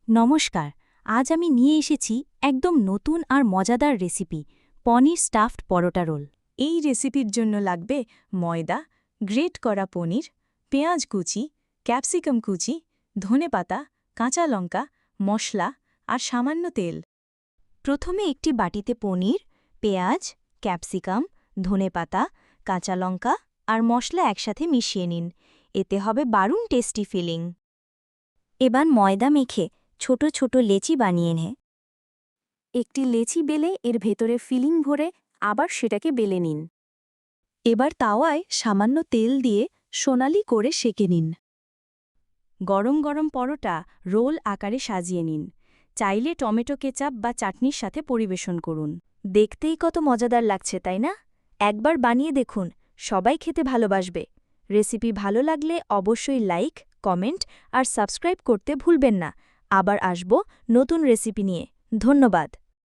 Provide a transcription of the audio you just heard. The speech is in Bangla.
নমস্কার। আজ আমি নিয়ে এসেছি একদম নতুন আর মজাদার রেসিপি, পনির স্টাফড পরোটা রোল। এই রেসিপির জন্য লাগবে ময়দা, গ্রেট করা পনির, পেঁয়াজ কুচি, ক্যাপসিকাম কুচি, ধনেপাতা, কাঁচা লঙ্কা, মশলা আর সামান্য তেল। প্রথমে একটি বাটিতে পনির, পেঁয়াজ, ক্যাপসিকাম, ধনেপাতা, কাঁচা লঙ্কা আর মশলা একসাথে মিশিয়ে নিন। এতে হবে দারুণ টেস্টি ফিলিং। এবার ময়দা মেখে ছোট ছোট লেচি বানিয়ে নে। একটি লেচি বেলে এর ভেতরে ফিলিং ভরে আবার সেটাকে বেলে নিন। এবার তাওয়ায় সামান্য তেল দিয়ে সোনালি করে সেঁকে নিন। গরম গরম পরোটা রোল আকারে সাজিয়ে নিন। চাইলে টমেটো কেচাপ বা চাটনির সাথে পরিবেশন করুন। দেখতেই কত মজাদার লাগছে, তাই না? একবার বানিয়ে দেখুন, সবাই খেতে ভালোবাসবে। রেসিপি ভালো লাগলে অবশ্যই লাইক, কমেন্ট আর সাবস্ক্রাইব করতে ভুলবেন না। আবার আসব নতুন রেসিপি নিয়ে। ধন্যবাদ।